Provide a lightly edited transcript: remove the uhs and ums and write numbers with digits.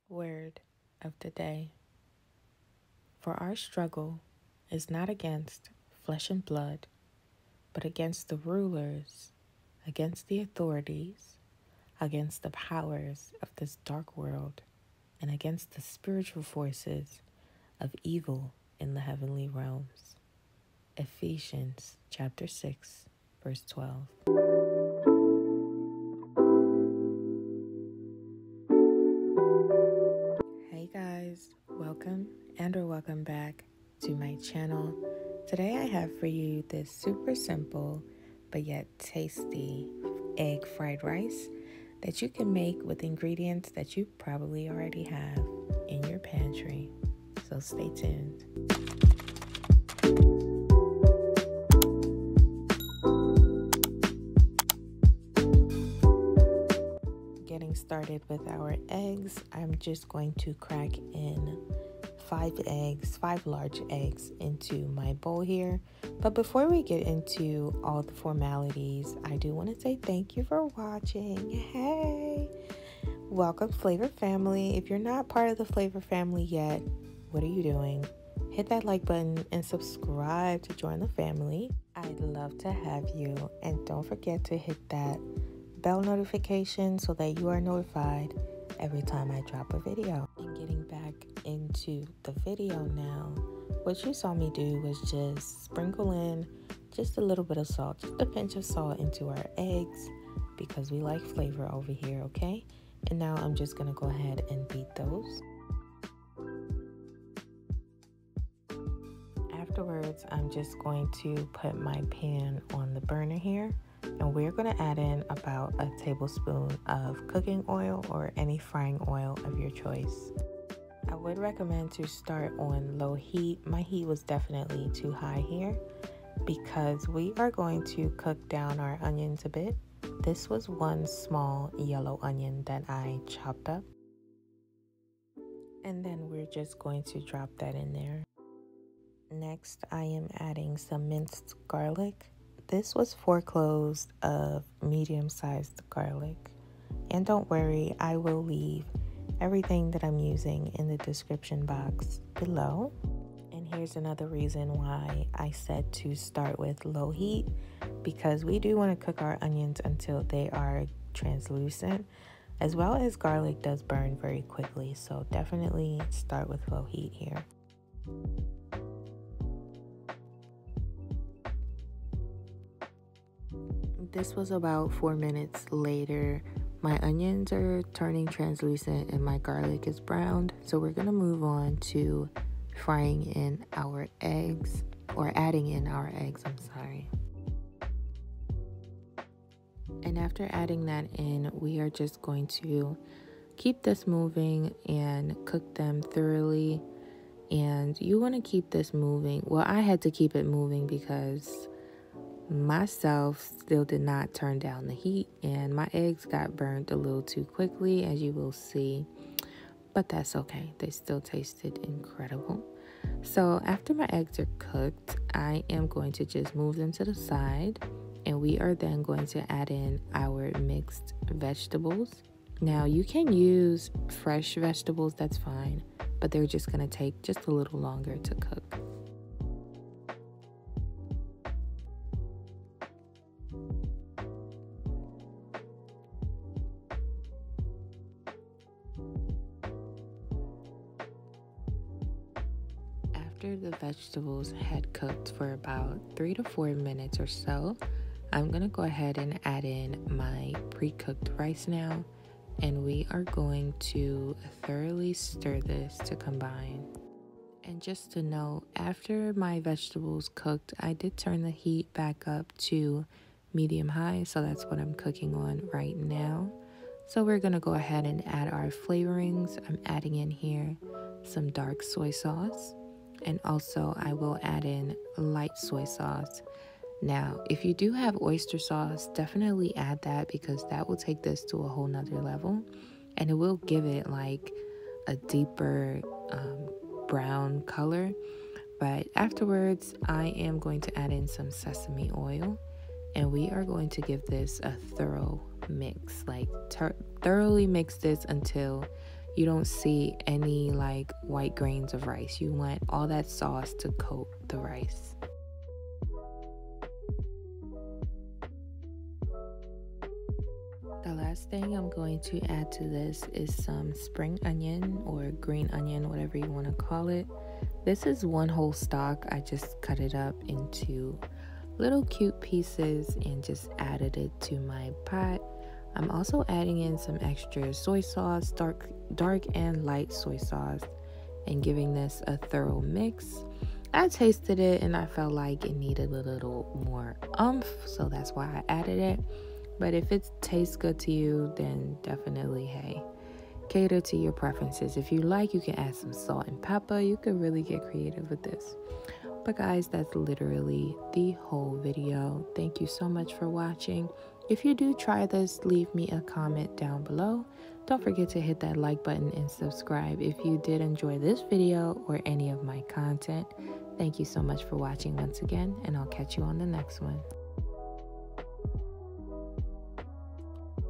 Word of the day. For our struggle is not against flesh and blood, but against the rulers, against the authorities, against the powers of this dark world, and against the spiritual forces of evil in the heavenly realms. Ephesians chapter 6, verse 12. Hey guys, welcome or welcome back to my channel. Today I have for you this super simple but yet tasty egg fried rice that you can make with ingredients that you probably already have in your pantry. So stay tuned. Getting started with our eggs, I'm just going to crack in 5 large eggs into my bowl here. But before we get into all the formalities, I do want to say thank you for watching. Hey, welcome Flavor Family. If you're not part of the Flavor Family yet, what are you doing? Hit that like button and subscribe to join the family. I'd love to have you, and don't forget to hit that bell notification so that you are notified every time I drop a video. And getting back into the video now, what you saw me do was just sprinkle in just a little bit of salt, just a pinch of salt into our eggs because we like flavor over here, okay? And now I'm just gonna go ahead and beat those. Afterwards, I'm just going to put my pan on the burner here, and we're going to add in about a tablespoon of cooking oil or any frying oil of your choice. I would recommend to start on low heat. My heat was definitely too high here because we are going to cook down our onions a bit. This was one small yellow onion that I chopped up. And then we're just going to drop that in there. Next, I am adding some minced garlic. This was 4 cloves of medium-sized garlic. And don't worry, I will leave everything that I'm using in the description box below. And here's another reason why I said to start with low heat, because we do want to cook our onions until they are translucent, as well as garlic does burn very quickly. So definitely start with low heat here. This was about 4 minutes later. My onions are turning translucent and my garlic is browned. So we're gonna move on to frying in our eggs, or adding in our eggs, I'm sorry. And after adding that in, we are just going to keep this moving and cook them thoroughly. And you wanna keep this moving. Well, I had to keep it moving because myself still did not turn down the heat and my eggs got burnt a little too quickly, as you will see, but that's okay. They still tasted incredible. So after my eggs are cooked, I am going to just move them to the side, and we are then going to add in our mixed vegetables. Now you can use fresh vegetables, that's fine, but they're just going to take just a little longer to cook. After the vegetables had cooked for about 3 to 4 minutes or so, I'm gonna go ahead and add in my pre-cooked rice now, and we are going to thoroughly stir this to combine. And just to note, after my vegetables cooked, I did turn the heat back up to medium high, so that's what I'm cooking on right now. So we're gonna go ahead and add our flavorings. I'm adding in here some dark soy sauce, and also I will add in light soy sauce. Now, if you do have oyster sauce, definitely add that because that will take this to a whole nother level, and it will give it like a deeper brown color. But afterwards, I am going to add in some sesame oil, and we are going to give this a thorough mix. Like thoroughly mix this until you don't see any like white grains of rice. You want all that sauce to coat the rice. The last thing I'm going to add to this is some spring onion or green onion, whatever you want to call it. This is one whole stalk. I just cut it up into little cute pieces and just added it to my pot. I'm also adding in some extra soy sauce, dark and light soy sauce, and giving this a thorough mix. I tasted it and I felt like it needed a little more oomph, so that's why I added it. But if it tastes good to you, then definitely, hey, cater to your preferences. If you like, you can add some salt and pepper. You could really get creative with this. But guys, that's literally the whole video. Thank you so much for watching. If you do try this, leave me a comment down below. Don't forget to hit that like button and subscribe if you did enjoy this video or any of my content. Thank you so much for watching once again, and I'll catch you on the next one.